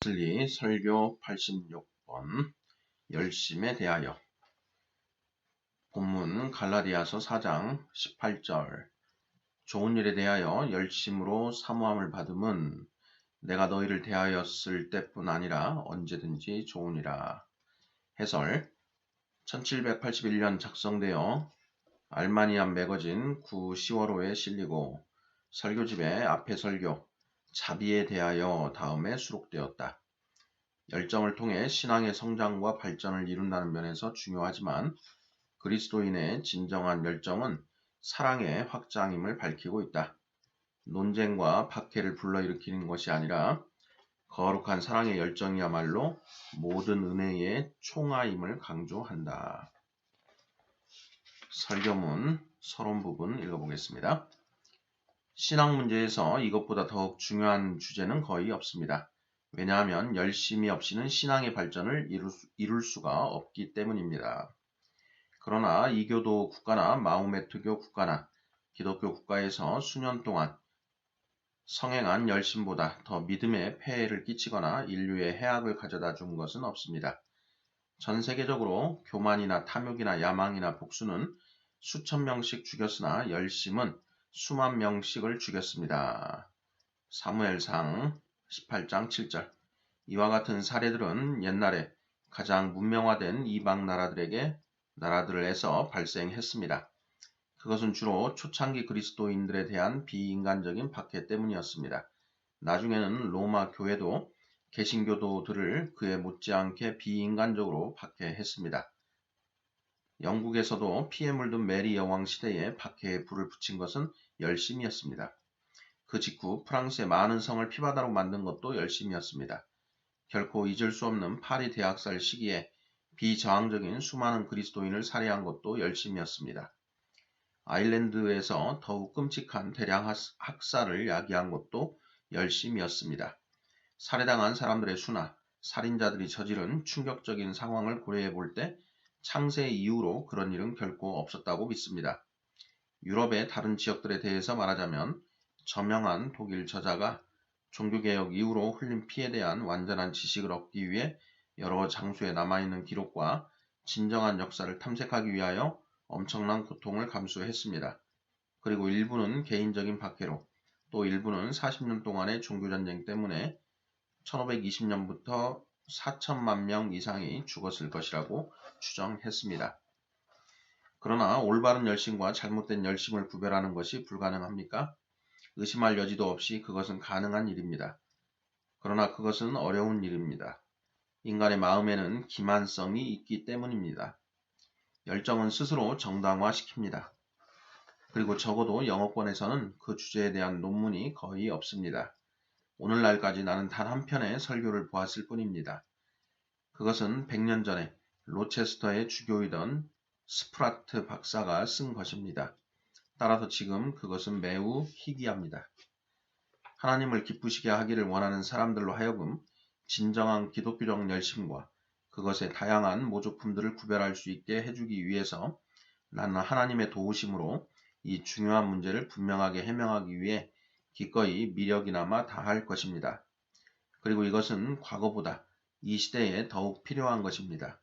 웨슬리 설교 86번 열심에 대하여. 본문 갈라디아서 4장 18절. 좋은 일에 대하여 열심으로 사모함을 받음은 내가 너희를 대하였을 때뿐 아니라 언제든지 좋으니라. 해설. 1781년 작성되어 알마니안 매거진 9 10월호에 실리고 설교집의 앞에 설교 자비에 대하여 다음에 수록되었다. 열정을 통해 신앙의 성장과 발전을 이룬다는 면에서 중요하지만 그리스도인의 진정한 열정은 사랑의 확장임을 밝히고 있다. 논쟁과 박해를 불러일으키는 것이 아니라 거룩한 사랑의 열정이야말로 모든 은혜의 총화임을 강조한다. 설교문 서론 부분 읽어보겠습니다. 신앙 문제에서 이것보다 더욱 중요한 주제는 거의 없습니다. 왜냐하면 열심이 없이는 신앙의 발전을 이룰 수가 없기 때문입니다. 그러나 이교도 국가나 마호메트교 국가나 기독교 국가에서 수년 동안 성행한 열심보다 더 믿음에 폐해를 끼치거나 인류에 해악을 가져다 준 것은 없습니다. 전 세계적으로 교만이나 탐욕이나 야망이나 복수는 수천 명씩 죽였으나 열심은 수만 명씩을 죽였습니다. 사무엘상 18장 7절. 이와 같은 사례들은 옛날에 가장 문명화된 이방 나라들에서 발생했습니다. 그것은 주로 초창기 그리스도인들에 대한 비인간적인 박해 때문이었습니다. 나중에는 로마 교회도 개신교도들을 그에 못지않게 비인간적으로 박해했습니다. 영국에서도 피에 물든 메리 여왕 시대에 박해에 불을 붙인 것은 열심이었습니다. 그 직후 프랑스의 많은 성을 피바다로 만든 것도 열심이었습니다. 결코 잊을 수 없는 파리 대학살 시기에 비저항적인 수많은 그리스도인을 살해한 것도 열심이었습니다. 아일랜드에서 더욱 끔찍한 대량 학살을 야기한 것도 열심이었습니다. 살해당한 사람들의 수나 살인자들이 저지른 충격적인 상황을 고려해 볼 때 창세 이후로 그런 일은 결코 없었다고 믿습니다. 유럽의 다른 지역들에 대해서 말하자면 저명한 독일 저자가 종교개혁 이후로 흘린 피에 대한 완전한 지식을 얻기 위해 여러 장소에 남아있는 기록과 진정한 역사를 탐색하기 위하여 엄청난 고통을 감수했습니다. 그리고 일부는 개인적인 박해로, 또 일부는 40년 동안의 종교전쟁 때문에 1520년부터 4천만 명 이상이 죽었을 것이라고 추정했습니다. 그러나 올바른 열심과 잘못된 열심을 구별하는 것이 불가능합니까? 의심할 여지도 없이 그것은 가능한 일입니다. 그러나 그것은 어려운 일입니다. 인간의 마음에는 기만성이 있기 때문입니다. 열정은 스스로 정당화시킵니다. 그리고 적어도 영어권에서는 그 주제에 대한 논문이 거의 없습니다. 오늘날까지 나는 단 한 편의 설교를 보았을 뿐입니다. 그것은 100년 전에 로체스터의 주교이던 스프라트 박사가 쓴 것입니다. 따라서 지금 그것은 매우 희귀합니다. 하나님을 기쁘시게 하기를 원하는 사람들로 하여금 진정한 기독교적 열심과 그것의 다양한 모조품들을 구별할 수 있게 해주기 위해서 나는 하나님의 도우심으로 이 중요한 문제를 분명하게 해명하기 위해 기꺼이 미력이나마 다할 것입니다. 그리고 이것은 과거보다 이 시대에 더욱 필요한 것입니다.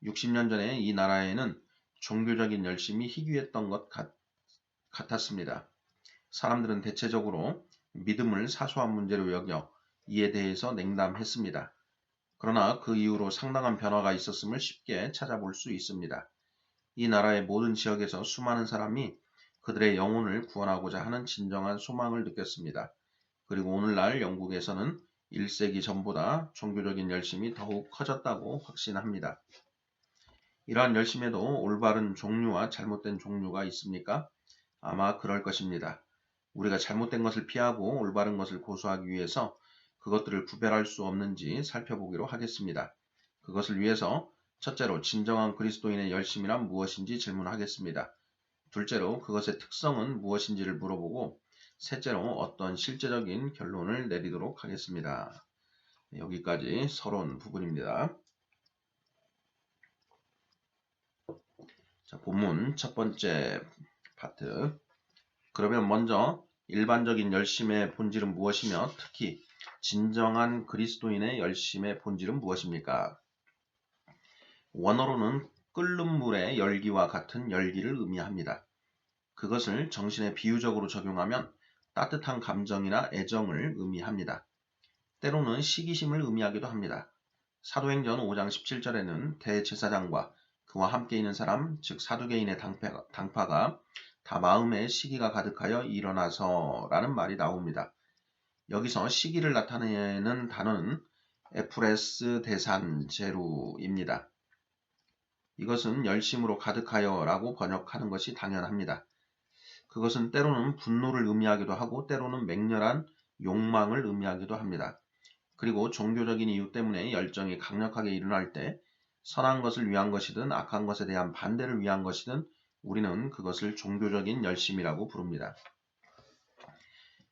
60년 전에 이 나라에는 종교적인 열심이 희귀했던 것 같았습니다. 사람들은 대체적으로 믿음을 사소한 문제로 여겨 이에 대해서 냉담했습니다. 그러나 그 이후로 상당한 변화가 있었음을 쉽게 찾아볼 수 있습니다. 이 나라의 모든 지역에서 수많은 사람이 그들의 영혼을 구원하고자 하는 진정한 소망을 느꼈습니다. 그리고 오늘날 영국에서는 1세기 전보다 종교적인 열심이 더욱 커졌다고 확신합니다. 이러한 열심에도 올바른 종류와 잘못된 종류가 있습니까? 아마 그럴 것입니다. 우리가 잘못된 것을 피하고 올바른 것을 고수하기 위해서 그것들을 구별할 수 없는지 살펴보기로 하겠습니다. 그것을 위해서 첫째로 진정한 그리스도인의 열심이란 무엇인지 질문하겠습니다. 둘째로 그것의 특성은 무엇인지를 물어보고 셋째로 어떤 실제적인 결론을 내리도록 하겠습니다. 여기까지 서론 부분입니다. 자, 본문 첫 번째 파트. 그러면 먼저 일반적인 열심의 본질은 무엇이며 특히 진정한 그리스도인의 열심의 본질은 무엇입니까? 원어로는 끓는 물의 열기와 같은 열기를 의미합니다. 그것을 정신에 비유적으로 적용하면 따뜻한 감정이나 애정을 의미합니다. 때로는 시기심을 의미하기도 합니다. 사도행전 5장 17절에는 대제사장과 그와 함께 있는 사람, 즉 사두개인의 당파가 다 마음에 시기가 가득하여 일어나서 라는 말이 나옵니다. 여기서 시기를 나타내는 단어는 에프레스 대산 제루입니다. 이것은 열심으로 가득하여 라고 번역하는 것이 당연합니다. 그것은 때로는 분노를 의미하기도 하고 때로는 맹렬한 욕망을 의미하기도 합니다. 그리고 종교적인 이유 때문에 열정이 강력하게 일어날 때 선한 것을 위한 것이든 악한 것에 대한 반대를 위한 것이든 우리는 그것을 종교적인 열심이라고 부릅니다.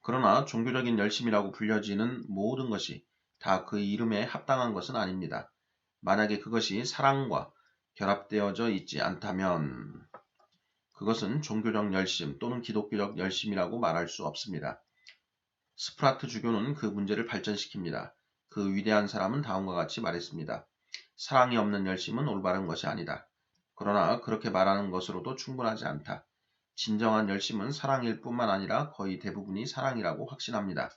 그러나 종교적인 열심이라고 불려지는 모든 것이 다 그 이름에 합당한 것은 아닙니다. 만약에 그것이 사랑과 결합되어져 있지 않다면 그것은 종교적 열심 또는 기독교적 열심이라고 말할 수 없습니다. 스프라트 주교는 그 문제를 발전시킵니다. 그 위대한 사람은 다음과 같이 말했습니다. 사랑이 없는 열심은 올바른 것이 아니다. 그러나 그렇게 말하는 것으로도 충분하지 않다. 진정한 열심은 사랑일 뿐만 아니라 거의 대부분이 사랑이라고 확신합니다.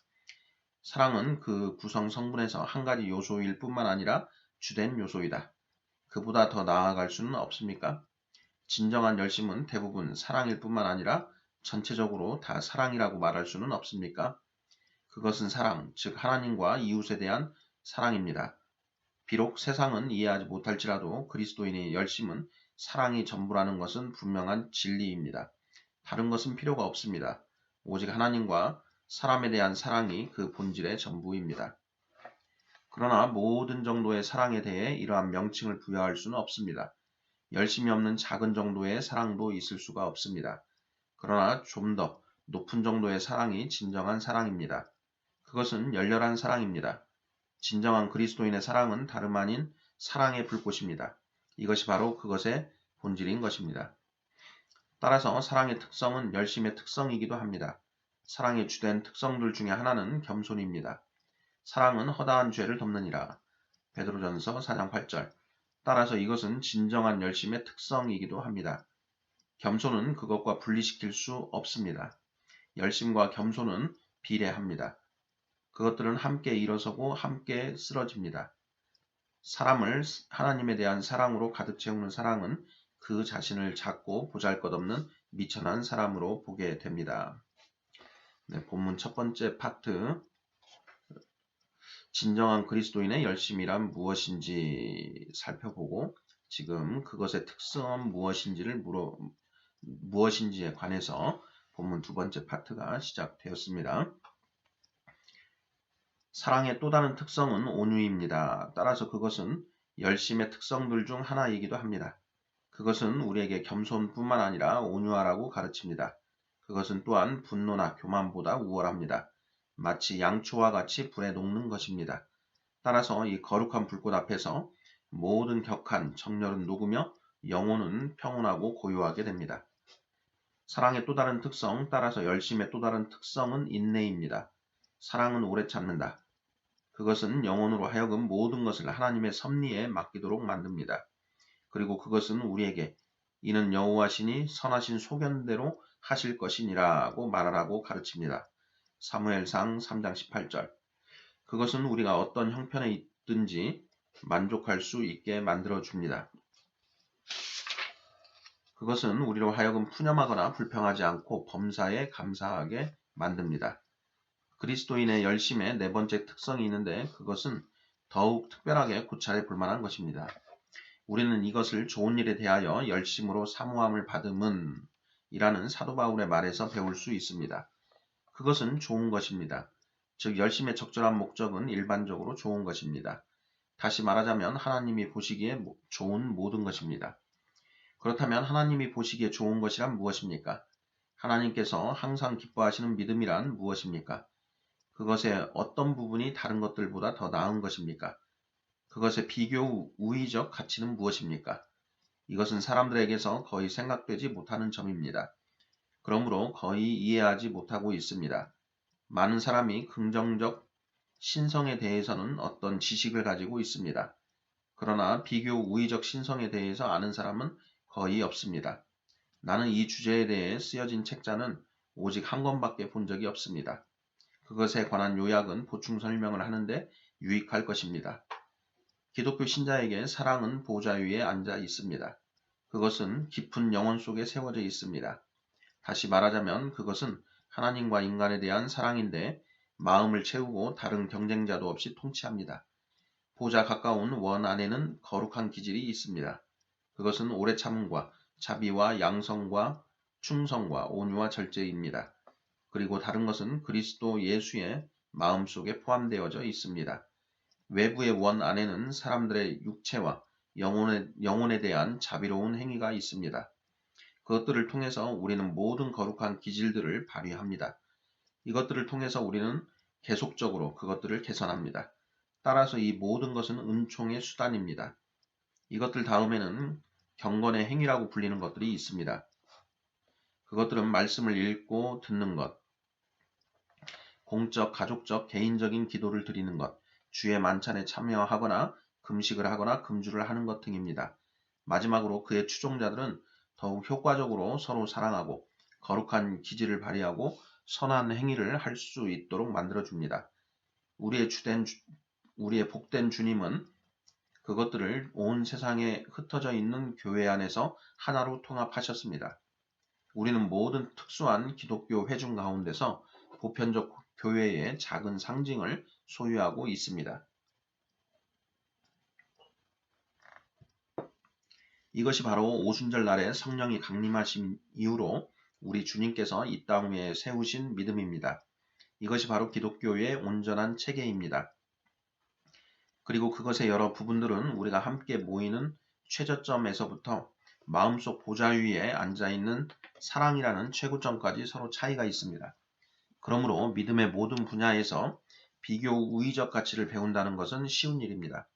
사랑은 그 구성 성분에서 한 가지 요소일 뿐만 아니라 주된 요소이다. 그보다 더 나아갈 수는 없습니까? 진정한 열심은 대부분 사랑일 뿐만 아니라 전체적으로 다 사랑이라고 말할 수는 없습니까? 그것은 사랑, 즉 하나님과 이웃에 대한 사랑입니다. 비록 세상은 이해하지 못할지라도 그리스도인의 열심은 사랑이 전부라는 것은 분명한 진리입니다. 다른 것은 필요가 없습니다. 오직 하나님과 사람에 대한 사랑이 그 본질의 전부입니다. 그러나 모든 정도의 사랑에 대해 이러한 명칭을 부여할 수는 없습니다. 열심이 없는 작은 정도의 사랑도 있을 수가 없습니다. 그러나 좀 더 높은 정도의 사랑이 진정한 사랑입니다. 그것은 열렬한 사랑입니다. 진정한 그리스도인의 사랑은 다름 아닌 사랑의 불꽃입니다. 이것이 바로 그것의 본질인 것입니다. 따라서 사랑의 특성은 열심의 특성이기도 합니다. 사랑의 주된 특성들 중에 하나는 겸손입니다. 사랑은 허다한 죄를 덮느니라. 베드로전서 4장 8절. 따라서 이것은 진정한 열심의 특성이기도 합니다. 겸손은 그것과 분리시킬 수 없습니다. 열심과 겸손은 비례합니다. 그것들은 함께 일어서고 함께 쓰러집니다. 사람을 하나님에 대한 사랑으로 가득 채우는 사랑은 그 자신을 작고 보잘것없는 미천한 사람으로 보게 됩니다. 네, 본문 첫 번째 파트 진정한 그리스도인의 열심이란 무엇인지 살펴보고 지금 그것의 특성은 무엇인지에 관해서 본문 두 번째 파트가 시작되었습니다. 사랑의 또 다른 특성은 온유입니다. 따라서 그것은 열심의 특성들 중 하나이기도 합니다. 그것은 우리에게 겸손뿐만 아니라 온유하라고 가르칩니다. 그것은 또한 분노나 교만보다 우월합니다. 마치 양초와 같이 불에 녹는 것입니다. 따라서 이 거룩한 불꽃 앞에서 모든 격한 정열은 녹으며 영혼은 평온하고 고요하게 됩니다. 사랑의 또 다른 특성, 따라서 열심의 또 다른 특성은 인내입니다. 사랑은 오래 참는다. 그것은 영혼으로 하여금 모든 것을 하나님의 섭리에 맡기도록 만듭니다. 그리고 그것은 우리에게 이는 여호와시니 선하신 소견대로 하실 것이니라고 말하라고 가르칩니다. 사무엘상 3장 18절. 그것은 우리가 어떤 형편에 있든지 만족할 수 있게 만들어 줍니다. 그것은 우리로 하여금 푸념하거나 불평하지 않고 범사에 감사하게 만듭니다. 그리스도인의 열심의 네 번째 특성이 있는데 그것은 더욱 특별하게 고찰해 볼 만한 것입니다. 우리는 이것을 좋은 일에 대하여 열심으로 사모함을 받음은 이라는 사도 바울의 말에서 배울 수 있습니다. 그것은 좋은 것입니다. 즉 열심의 적절한 목적은 일반적으로 좋은 것입니다. 다시 말하자면 하나님이 보시기에 좋은 모든 것입니다. 그렇다면 하나님이 보시기에 좋은 것이란 무엇입니까? 하나님께서 항상 기뻐하시는 믿음이란 무엇입니까? 그것의 어떤 부분이 다른 것들보다 더 나은 것입니까? 그것의 비교 우위적 가치는 무엇입니까? 이것은 사람들에게서 거의 생각되지 못하는 점입니다. 그러므로 거의 이해하지 못하고 있습니다. 많은 사람이 긍정적 신성에 대해서는 어떤 지식을 가지고 있습니다. 그러나 비교 우위적 신성에 대해서 아는 사람은 거의 없습니다. 나는 이 주제에 대해 쓰여진 책자는 오직 한 권밖에 본 적이 없습니다. 그것에 관한 요약은 보충 설명을 하는데 유익할 것입니다. 기독교 신자에게 사랑은 보좌 위에 앉아 있습니다. 그것은 깊은 영혼 속에 세워져 있습니다. 다시 말하자면 그것은 하나님과 인간에 대한 사랑인데 마음을 채우고 다른 경쟁자도 없이 통치합니다. 보좌 가까운 원 안에는 거룩한 기질이 있습니다. 그것은 오래 참음과 자비와 양성과 충성과 온유와 절제입니다. 그리고 다른 것은 그리스도 예수의 마음속에 포함되어져 있습니다. 외부의 원 안에는 사람들의 육체와 영혼에 대한 자비로운 행위가 있습니다. 그것들을 통해서 우리는 모든 거룩한 기질들을 발휘합니다. 이것들을 통해서 우리는 계속적으로 그것들을 개선합니다. 따라서 이 모든 것은 은총의 수단입니다. 이것들 다음에는 경건의 행위라고 불리는 것들이 있습니다. 그것들은 말씀을 읽고 듣는 것, 공적, 가족적, 개인적인 기도를 드리는 것, 주의 만찬에 참여하거나 금식을 하거나 금주를 하는 것 등입니다. 마지막으로 그의 추종자들은 더욱 효과적으로 서로 사랑하고 거룩한 기질을 발휘하고 선한 행위를 할 수 있도록 만들어줍니다. 우리의 복된 주님은 그것들을 온 세상에 흩어져 있는 교회 안에서 하나로 통합하셨습니다. 우리는 모든 특수한 기독교 회중 가운데서 보편적 교회의 작은 상징을 소유하고 있습니다. 이것이 바로 오순절 날에 성령이 강림하신 이후로 우리 주님께서 이 땅 위에 세우신 믿음입니다. 이것이 바로 기독교의 온전한 체계입니다. 그리고 그것의 여러 부분들은 우리가 함께 모이는 최저점에서부터 마음속 보좌 위에 앉아있는 사랑이라는 최고점까지 서로 차이가 있습니다. 그러므로 믿음의 모든 분야에서 비교 우위적 가치를 배운다는 것은 쉬운 일입니다.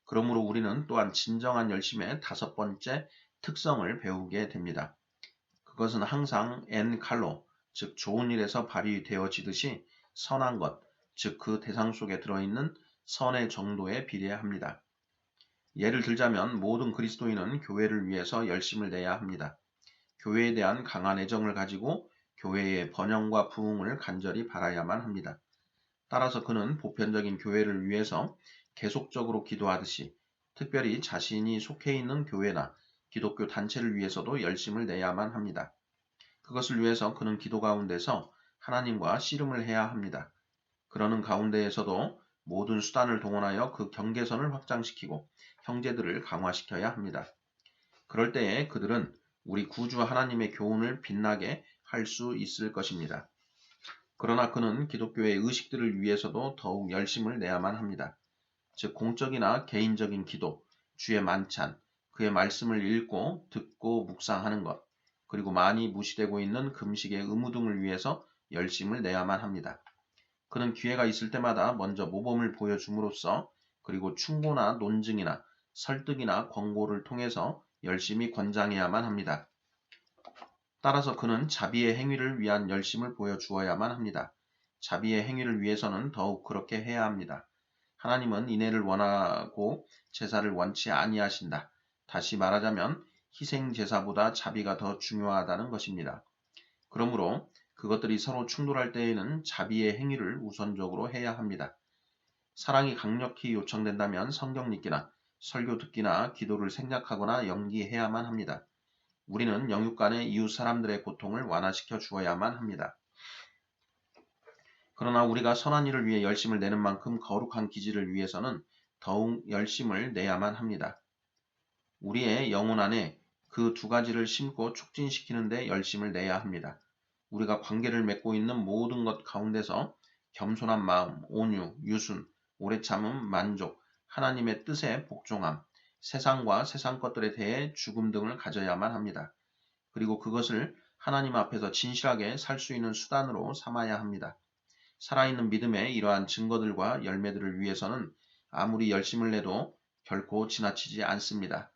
그러므로 우리는 또한 진정한 열심의 다섯 번째 특성을 배우게 됩니다. 그것은 항상 칼로, 즉 좋은 일에서 발휘되어지듯이 선한 것, 즉 그 대상 속에 들어있는 선의 정도에 비례합니다. 예를 들자면 모든 그리스도인은 교회를 위해서 열심을 내야 합니다. 교회에 대한 강한 애정을 가지고 교회의 번영과 부흥을 간절히 바라야만 합니다. 따라서 그는 보편적인 교회를 위해서 계속적으로 기도하듯이 특별히 자신이 속해 있는 교회나 기독교 단체를 위해서도 열심을 내야만 합니다. 그것을 위해서 그는 기도 가운데서 하나님과 씨름을 해야 합니다. 그러는 가운데에서도 모든 수단을 동원하여 그 경계선을 확장시키고 형제들을 강화시켜야 합니다. 그럴 때에 그들은 우리 구주 하나님의 교훈을 빛나게 할 수 있을 것입니다. 그러나 그는 기독교의 의식들을 위해서도 더욱 열심을 내야만 합니다. 즉 공적이나 개인적인 기도, 주의 만찬, 그의 말씀을 읽고 듣고 묵상하는 것, 그리고 많이 무시되고 있는 금식의 의무 등을 위해서 열심을 내야만 합니다. 그는 기회가 있을 때마다 먼저 모범을 보여줌으로써 그리고 충고나 논증이나 설득이나 권고를 통해서 열심히 권장해야만 합니다. 따라서 그는 자비의 행위를 위한 열심을 보여주어야만 합니다. 자비의 행위를 위해서는 더욱 그렇게 해야 합니다. 하나님은 인애를 원하고 제사를 원치 아니하신다. 다시 말하자면 희생 제사보다 자비가 더 중요하다는 것입니다. 그러므로 그것들이 서로 충돌할 때에는 자비의 행위를 우선적으로 해야 합니다. 사랑이 강력히 요청된다면 성경 읽기나 설교 듣기나 기도를 생략하거나 연기해야만 합니다. 우리는 영육 간의 이웃 사람들의 고통을 완화시켜 주어야만 합니다. 그러나 우리가 선한 일을 위해 열심을 내는 만큼 거룩한 기질을 위해서는 더욱 열심을 내야만 합니다. 우리의 영혼 안에 그 두 가지를 심고 촉진시키는 데 열심을 내야 합니다. 우리가 관계를 맺고 있는 모든 것 가운데서 겸손한 마음, 온유, 유순, 오래 참음, 만족, 하나님의 뜻에 복종함, 세상과 세상 것들에 대해 죽음 등을 가져야만 합니다. 그리고 그것을 하나님 앞에서 진실하게 살 수 있는 수단으로 삼아야 합니다. 살아있는 믿음의 이러한 증거들과 열매들을 위해서는 아무리 열심을 내도 결코 지나치지 않습니다.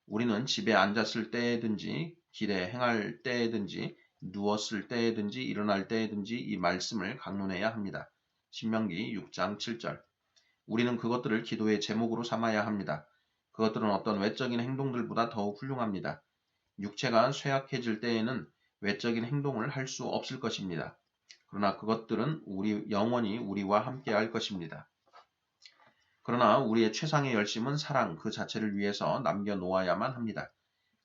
우리는 집에 앉았을 때에든지 길에 행할 때에든지 누웠을 때에든지 일어날 때에든지 이 말씀을 강론해야 합니다. 신명기 6장 7절. 우리는 그것들을 기도의 제목으로 삼아야 합니다. 그것들은 어떤 외적인 행동들보다 더욱 훌륭합니다. 육체가 쇠약해질 때에는 외적인 행동을 할 수 없을 것입니다. 그러나 그것들은 영원히 우리와 함께 할 것입니다. 그러나 우리의 최상의 열심은 사랑 그 자체를 위해서 남겨놓아야만 합니다.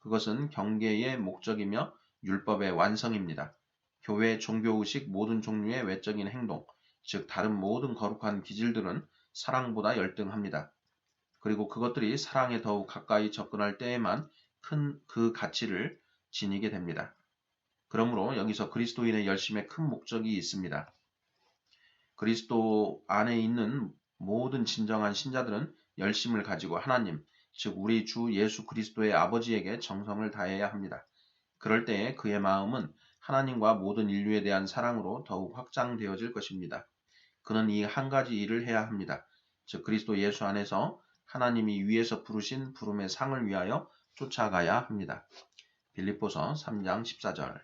그것은 경계의 목적이며 율법의 완성입니다. 교회, 종교의식, 모든 종류의 외적인 행동, 즉 다른 모든 거룩한 기질들은 사랑보다 열등합니다. 그리고 그것들이 사랑에 더욱 가까이 접근할 때에만 큰 그 가치를 지니게 됩니다. 그러므로 여기서 그리스도인의 열심에 큰 목적이 있습니다. 그리스도 안에 있는 모든 진정한 신자들은 열심을 가지고 하나님, 즉 우리 주 예수 그리스도의 아버지에게 정성을 다해야 합니다. 그럴 때에 그의 마음은 하나님과 모든 인류에 대한 사랑으로 더욱 확장되어질 것입니다. 그는 이 한 가지 일을 해야 합니다. 즉 그리스도 예수 안에서 하나님이 위에서 부르신 부름의 상을 위하여 쫓아가야 합니다. 빌립보서 3장 14절.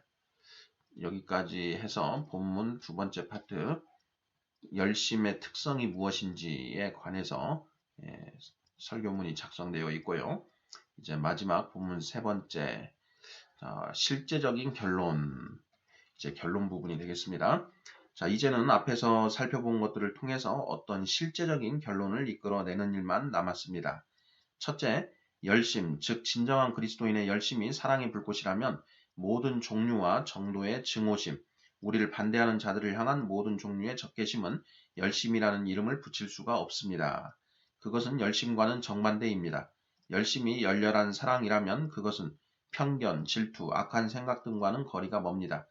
여기까지 해서 본문 두 번째 파트 열심의 특성이 무엇인지에 관해서 설교문이 작성되어 있고요. 이제 마지막 본문 세 번째 실제적인 결론, 이제 결론 부분이 되겠습니다. 자, 이제는 앞에서 살펴본 것들을 통해서 어떤 실제적인 결론을 이끌어내는 일만 남았습니다. 첫째, 열심, 즉 진정한 그리스도인의 열심이 사랑의 불꽃이라면 모든 종류와 정도의 증오심, 우리를 반대하는 자들을 향한 모든 종류의 적개심은 열심이라는 이름을 붙일 수가 없습니다. 그것은 열심과는 정반대입니다. 열심이 열렬한 사랑이라면 그것은 편견, 질투, 악한 생각 등과는 거리가 멉니다.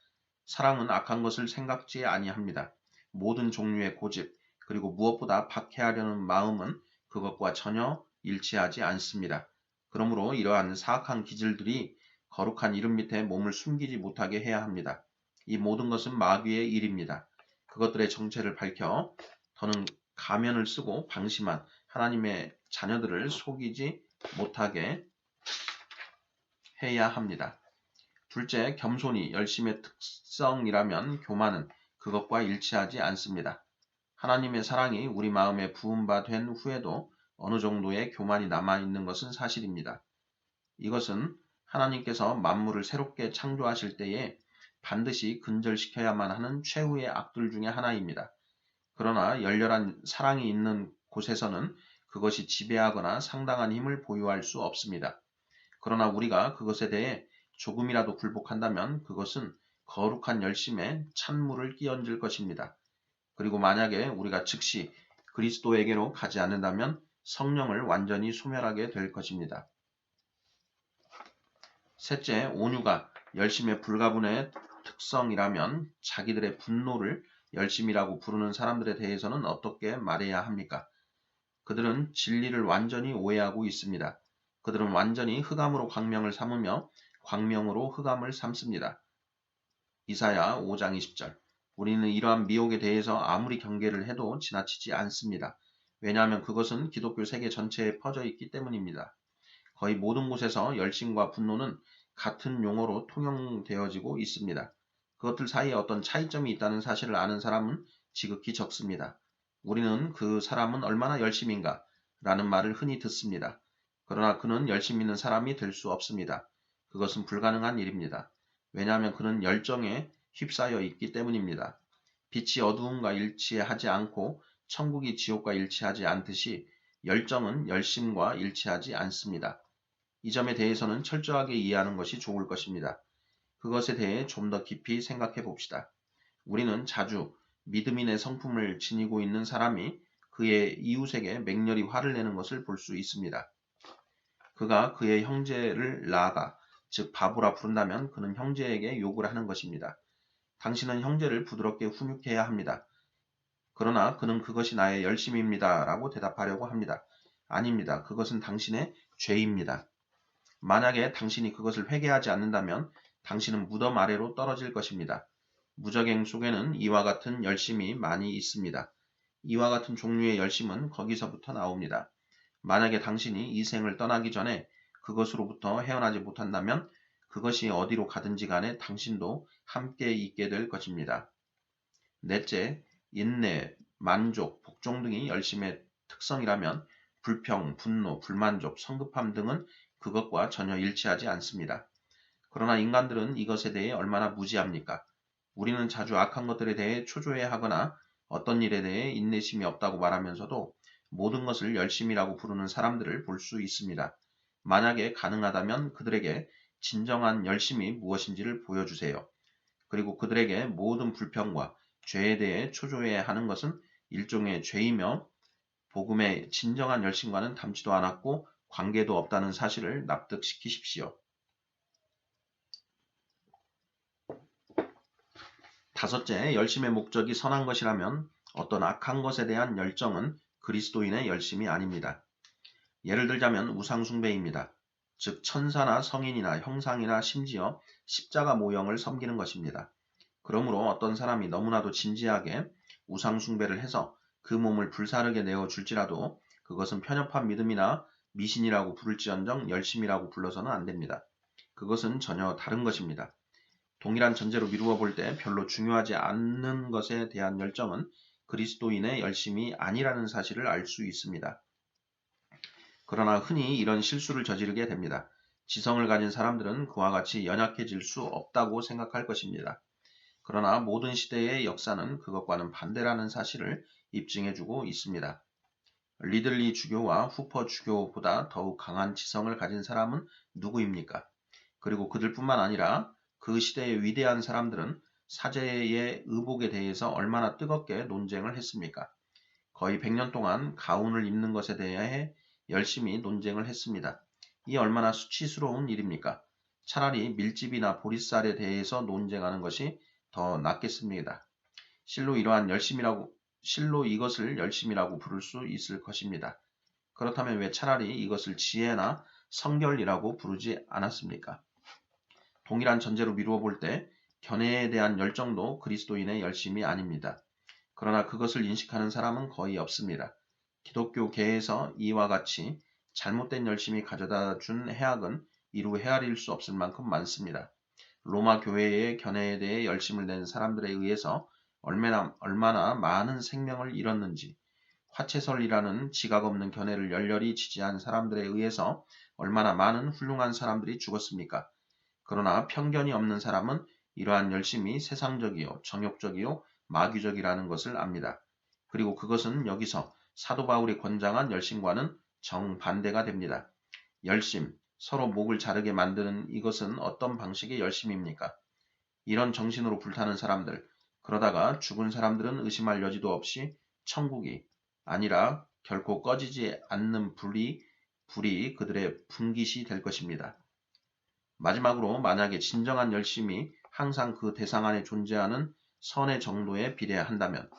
사랑은 악한 것을 생각지 아니합니다. 모든 종류의 고집, 그리고 무엇보다 박해하려는 마음은 그것과 전혀 일치하지 않습니다. 그러므로 이러한 사악한 기질들이 거룩한 이름 밑에 몸을 숨기지 못하게 해야 합니다. 이 모든 것은 마귀의 일입니다. 그것들의 정체를 밝혀 더는 가면을 쓰고 방심한 하나님의 자녀들을 속이지 못하게 해야 합니다. 둘째, 겸손이 열심의 특성이라면 교만은 그것과 일치하지 않습니다. 하나님의 사랑이 우리 마음에 부은 바 된 후에도 어느 정도의 교만이 남아있는 것은 사실입니다. 이것은 하나님께서 만물을 새롭게 창조하실 때에 반드시 근절시켜야만 하는 최후의 악들 중에 하나입니다. 그러나 열렬한 사랑이 있는 곳에서는 그것이 지배하거나 상당한 힘을 보유할 수 없습니다. 그러나 우리가 그것에 대해 조금이라도 굴복한다면 그것은 거룩한 열심에 찬물을 끼얹을 것입니다. 그리고 만약에 우리가 즉시 그리스도에게로 가지 않는다면 성령을 완전히 소멸하게 될 것입니다. 셋째, 온유가 열심의 불가분의 특성이라면 자기들의 분노를 열심이라고 부르는 사람들에 대해서는 어떻게 말해야 합니까? 그들은 진리를 완전히 오해하고 있습니다. 그들은 완전히 흑암으로 광명을 삼으며 광명으로 흑암을 삼습니다. 이사야 5장 20절. 우리는 이러한 미혹에 대해서 아무리 경계를 해도 지나치지 않습니다. 왜냐하면 그것은 기독교 세계 전체에 퍼져 있기 때문입니다. 거의 모든 곳에서 열심과 분노는 같은 용어로 통용되어지고 있습니다. 그것들 사이에 어떤 차이점이 있다는 사실을 아는 사람은 지극히 적습니다. 우리는 그 사람은 얼마나 열심인가? 라는 말을 흔히 듣습니다. 그러나 그는 열심 있는 사람이 될 수 없습니다. 그것은 불가능한 일입니다. 왜냐하면 그는 열정에 휩싸여 있기 때문입니다. 빛이 어두움과 일치하지 않고 천국이 지옥과 일치하지 않듯이 열정은 열심과 일치하지 않습니다. 이 점에 대해서는 철저하게 이해하는 것이 좋을 것입니다. 그것에 대해 좀 더 깊이 생각해 봅시다. 우리는 자주 믿음인의 성품을 지니고 있는 사람이 그의 이웃에게 맹렬히 화를 내는 것을 볼 수 있습니다. 그가 그의 형제를 라가, 즉 바보라 부른다면 그는 형제에게 욕을 하는 것입니다. 당신은 형제를 부드럽게 훈육해야 합니다. 그러나 그는 그것이 나의 열심입니다. 라고 대답하려고 합니다. 아닙니다. 그것은 당신의 죄입니다. 만약에 당신이 그것을 회개하지 않는다면 당신은 무덤 아래로 떨어질 것입니다. 무적행 속에는 이와 같은 열심이 많이 있습니다. 이와 같은 종류의 열심은 거기서부터 나옵니다. 만약에 당신이 이 생을 떠나기 전에 그것으로부터 헤어나지 못한다면 그것이 어디로 가든지 간에 당신도 함께 있게 될 것입니다. 넷째, 인내, 만족, 복종 등이 열심의 특성이라면 불평, 분노, 불만족, 성급함 등은 그것과 전혀 일치하지 않습니다. 그러나 인간들은 이것에 대해 얼마나 무지합니까? 우리는 자주 악한 것들에 대해 초조해하거나 어떤 일에 대해 인내심이 없다고 말하면서도 모든 것을 열심이라고 부르는 사람들을 볼 수 있습니다. 만약에 가능하다면 그들에게 진정한 열심이 무엇인지를 보여주세요. 그리고 그들에게 모든 불평과 죄에 대해 초조해하는 것은 일종의 죄이며 복음의 진정한 열심과는 닮지도 않았고 관계도 없다는 사실을 납득시키십시오. 다섯째, 열심의 목적이 선한 것이라면 어떤 악한 것에 대한 열정은 그리스도인의 열심이 아닙니다. 예를 들자면 우상숭배입니다. 즉 천사나 성인이나 형상이나 심지어 십자가 모형을 섬기는 것입니다. 그러므로 어떤 사람이 너무나도 진지하게 우상숭배를 해서 그 몸을 불사르게 내어줄지라도 그것은 편협한 믿음이나 미신이라고 부를지언정 열심이라고 불러서는 안 됩니다. 그것은 전혀 다른 것입니다. 동일한 전제로 미루어 볼 때 별로 중요하지 않는 것에 대한 열정은 그리스도인의 열심이 아니라는 사실을 알 수 있습니다. 그러나 흔히 이런 실수를 저지르게 됩니다. 지성을 가진 사람들은 그와 같이 연약해질 수 없다고 생각할 것입니다. 그러나 모든 시대의 역사는 그것과는 반대라는 사실을 입증해주고 있습니다. 리들리 주교와 후퍼 주교보다 더욱 강한 지성을 가진 사람은 누구입니까? 그리고 그들뿐만 아니라 그 시대의 위대한 사람들은 사제의 의복에 대해서 얼마나 뜨겁게 논쟁을 했습니까? 거의 100년 동안 가운을 입는 것에 대해 열심히 논쟁을 했습니다. 이 얼마나 수치스러운 일입니까? 차라리 밀집이나 보리쌀에 대해서 논쟁하는 것이 더 낫겠습니다. 실로 이것을 열심이라고 부를 수 있을 것입니다. 그렇다면 왜 차라리 이것을 지혜나 성결이라고 부르지 않았습니까? 동일한 전제로 미루어 볼 때 견해에 대한 열정도 그리스도인의 열심이 아닙니다. 그러나 그것을 인식하는 사람은 거의 없습니다. 기독교계에서 이와 같이 잘못된 열심이 가져다 준 해악은 이루 헤아릴 수 없을 만큼 많습니다. 로마 교회의 견해에 대해 열심을 낸 사람들에 의해서 얼마나 많은 생명을 잃었는지, 화채설이라는 지각 없는 견해를 열렬히 지지한 사람들에 의해서 얼마나 많은 훌륭한 사람들이 죽었습니까? 그러나 편견이 없는 사람은 이러한 열심이 세상적이요, 정욕적이요, 마귀적이라는 것을 압니다. 그리고 그것은 여기서 사도 바울이 권장한 열심과는 정반대가 됩니다. 열심, 서로 목을 자르게 만드는 이것은 어떤 방식의 열심입니까? 이런 정신으로 불타는 사람들, 그러다가 죽은 사람들은 의심할 여지도 없이 천국이 아니라 결코 꺼지지 않는 불이 그들의 분깃이 될 것입니다. 마지막으로 만약에 진정한 열심이 항상 그 대상 안에 존재하는 선의 정도에 비례한다면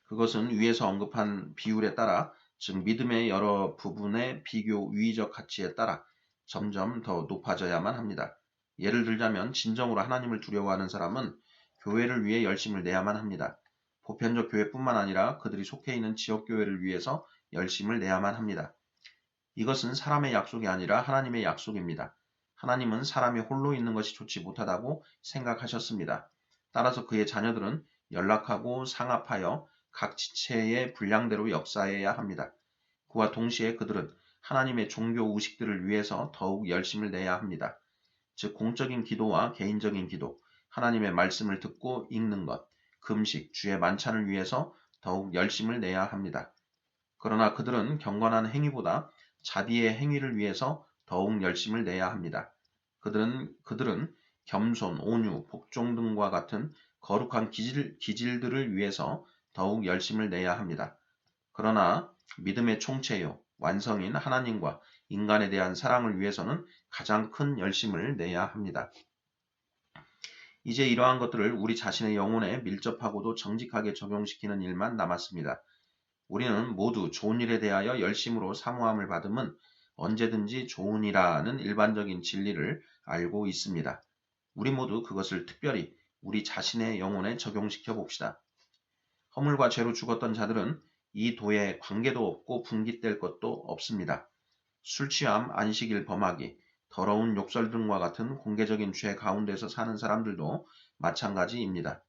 그것은 위에서 언급한 비율에 따라 즉 믿음의 여러 부분의 비교 유의적 가치에 따라 점점 더 높아져야만 합니다. 예를 들자면 진정으로 하나님을 두려워하는 사람은 교회를 위해 열심을 내야만 합니다. 보편적 교회뿐만 아니라 그들이 속해 있는 지역교회를 위해서 열심을 내야만 합니다. 이것은 사람의 약속이 아니라 하나님의 약속입니다. 하나님은 사람이 홀로 있는 것이 좋지 못하다고 생각하셨습니다. 따라서 그의 자녀들은 연락하고 상합하여 각 지체의 분량대로 역사해야 합니다. 그와 동시에 그들은 하나님의 종교 의식들을 위해서 더욱 열심을 내야 합니다. 즉 공적인 기도와 개인적인 기도, 하나님의 말씀을 듣고 읽는 것, 금식, 주의 만찬을 위해서 더욱 열심을 내야 합니다. 그러나 그들은 경건한 행위보다 자비의 행위를 위해서 더욱 열심을 내야 합니다. 그들은 겸손, 온유, 복종 등과 같은 거룩한 기질들을 위해서 더욱 열심을 내야 합니다. 그러나 믿음의 총체요, 완성인 하나님과 인간에 대한 사랑을 위해서는 가장 큰 열심을 내야 합니다. 이제 이러한 것들을 우리 자신의 영혼에 밀접하고도 정직하게 적용시키는 일만 남았습니다. 우리는 모두 좋은 일에 대하여 열심으로 사모함을 받음은 언제든지 좋으니라는 일반적인 진리를 알고 있습니다. 우리 모두 그것을 특별히 우리 자신의 영혼에 적용시켜 봅시다. 허물과 죄로 죽었던 자들은 이 도에 관계도 없고 분깃될 것도 없습니다. 술 취함, 안식일 범하기, 더러운 욕설 등과 같은 공개적인 죄 가운데서 사는 사람들도 마찬가지입니다.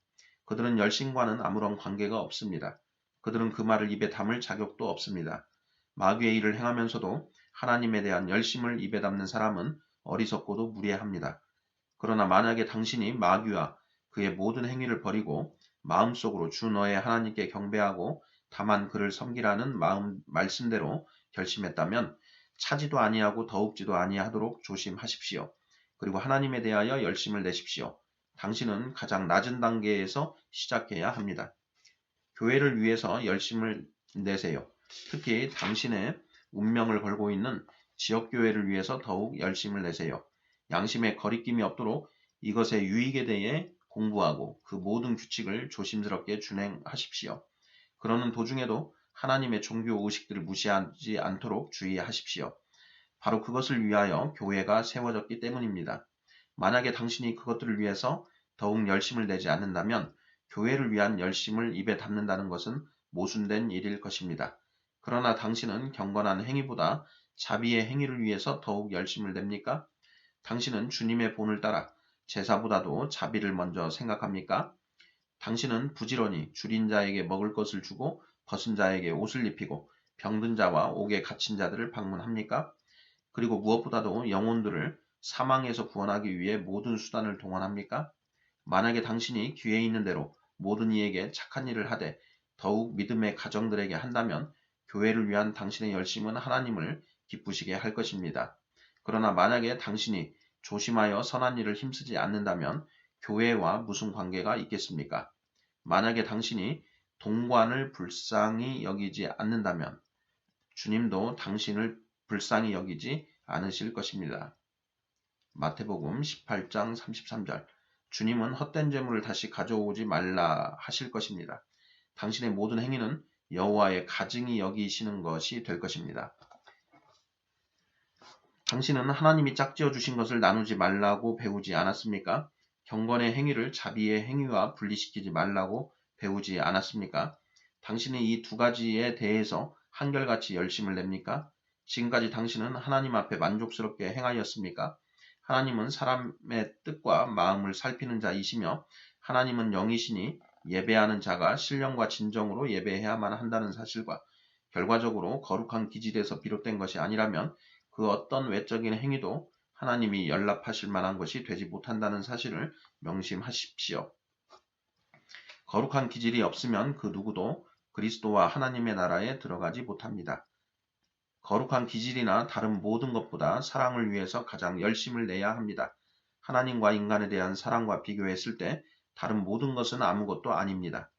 그들은 열심과는 아무런 관계가 없습니다. 그들은 그 말을 입에 담을 자격도 없습니다. 마귀의 일을 행하면서도 하나님에 대한 열심을 입에 담는 사람은 어리석고도 무례합니다. 그러나 만약에 당신이 마귀와 그의 모든 행위를 버리고 마음속으로 주 너의 하나님께 경배하고 다만 그를 섬기라는 말씀대로 결심했다면 차지도 아니하고 더욱지도 아니하도록 조심하십시오. 그리고 하나님에 대하여 열심을 내십시오. 당신은 가장 낮은 단계에서 시작해야 합니다. 교회를 위해서 열심을 내세요. 특히 당신의 운명을 걸고 있는 지역교회를 위해서 더욱 열심을 내세요. 양심에 거리낌이 없도록 이것의 유익에 대해 공부하고 그 모든 규칙을 조심스럽게 준행하십시오. 그러는 도중에도 하나님의 종교 의식들을 무시하지 않도록 주의하십시오. 바로 그것을 위하여 교회가 세워졌기 때문입니다. 만약에 당신이 그것들을 위해서 더욱 열심을 내지 않는다면 교회를 위한 열심을 입에 담는다는 것은 모순된 일일 것입니다. 그러나 당신은 경건한 행위보다 자비의 행위를 위해서 더욱 열심을 냅니까? 당신은 주님의 본을 따라 제사보다도 자비를 먼저 생각합니까? 당신은 부지런히 줄인 자에게 먹을 것을 주고 벗은 자에게 옷을 입히고 병든 자와 옥에 갇힌 자들을 방문합니까? 그리고 무엇보다도 영혼들을 사망에서 구원하기 위해 모든 수단을 동원합니까? 만약에 당신이 기회 있는 대로 모든 이에게 착한 일을 하되 더욱 믿음의 가정들에게 한다면 교회를 위한 당신의 열심은 하나님을 기쁘시게 할 것입니다. 그러나 만약에 당신이 조심하여 선한 일을 힘쓰지 않는다면 교회와 무슨 관계가 있겠습니까? 만약에 당신이 동관을 불쌍히 여기지 않는다면 주님도 당신을 불쌍히 여기지 않으실 것입니다. 마태복음 18장 33절 주님은 헛된 재물을 다시 가져오지 말라 하실 것입니다. 당신의 모든 행위는 여호와의 가증히 여기시는 것이 될 것입니다. 당신은 하나님이 짝지어 주신 것을 나누지 말라고 배우지 않았습니까? 경건의 행위를 자비의 행위와 분리시키지 말라고 배우지 않았습니까? 당신은 이 두 가지에 대해서 한결같이 열심을 냅니까? 지금까지 당신은 하나님 앞에 만족스럽게 행하였습니까? 하나님은 사람의 뜻과 마음을 살피는 자이시며 하나님은 영이시니 예배하는 자가 신령과 진정으로 예배해야만 한다는 사실과 결과적으로 거룩한 기질에서 비롯된 것이 아니라면 그 어떤 외적인 행위도 하나님이 연락하실 만한 것이 되지 못한다는 사실을 명심하십시오. 거룩한 기질이 없으면 그 누구도 그리스도와 하나님의 나라에 들어가지 못합니다. 거룩한 기질이나 다른 모든 것보다 사랑을 위해서 가장 열심을 내야 합니다. 하나님과 인간에 대한 사랑과 비교했을 때 다른 모든 것은 아무것도 아닙니다.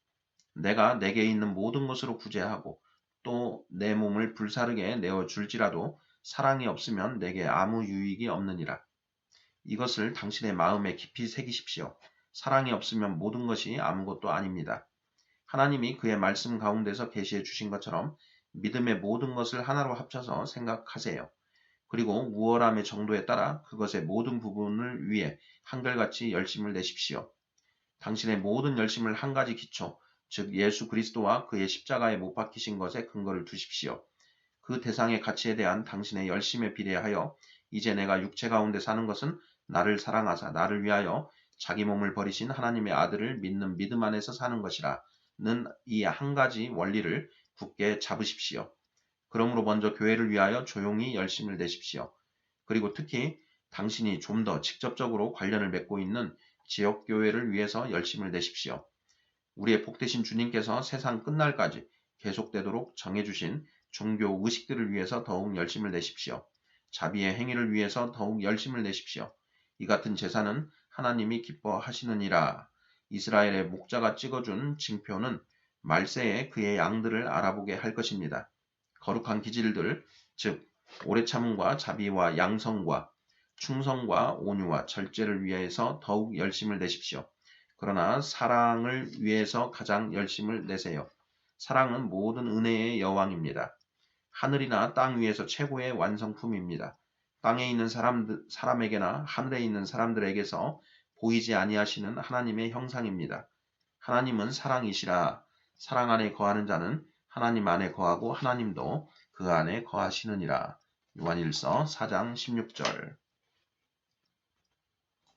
내가 내게 있는 모든 것으로 구제하고 또 내 몸을 불사르게 내어줄지라도 사랑이 없으면 내게 아무 유익이 없느니라. 이것을 당신의 마음에 깊이 새기십시오. 사랑이 없으면 모든 것이 아무것도 아닙니다. 하나님이 그의 말씀 가운데서 계시해 주신 것처럼 믿음의 모든 것을 하나로 합쳐서 생각하세요. 그리고 우월함의 정도에 따라 그것의 모든 부분을 위해 한결같이 열심을 내십시오. 당신의 모든 열심을 한 가지 기초, 즉 예수 그리스도와 그의 십자가에 못 박히신 것에 근거를 두십시오. 그 대상의 가치에 대한 당신의 열심에 비례하여 이제 내가 육체 가운데 사는 것은 나를 사랑하사 나를 위하여 자기 몸을 버리신 하나님의 아들을 믿는 믿음 안에서 사는 것이라 는 이 한 가지 원리를 굳게 잡으십시오. 그러므로 먼저 교회를 위하여 조용히 열심을 내십시오. 그리고 특히 당신이 좀 더 직접적으로 관련을 맺고 있는 지역교회를 위해서 열심을 내십시오. 우리의 복되신 주님께서 세상 끝날까지 계속되도록 정해주신 종교 의식들을 위해서 더욱 열심을 내십시오. 자비의 행위를 위해서 더욱 열심을 내십시오. 이 같은 제사는 하나님이 기뻐하시느니라. 이스라엘의 목자가 찍어준 징표는 말세에 그의 양들을 알아보게 할 것입니다. 거룩한 기질들, 즉 오래 참음과 자비와 양성과 충성과 온유와 절제를 위해서 더욱 열심을 내십시오. 그러나 사랑을 위해서 가장 열심을 내세요. 사랑은 모든 은혜의 여왕입니다. 하늘이나 땅 위에서 최고의 완성품입니다. 땅에 있는 사람에게나 하늘에 있는 사람들에게서 보이지 아니하시는 하나님의 형상입니다. 하나님은 사랑이시라. 사랑 안에 거하는 자는 하나님 안에 거하고 하나님도 그 안에 거하시느니라. 요한일서 4장 16절.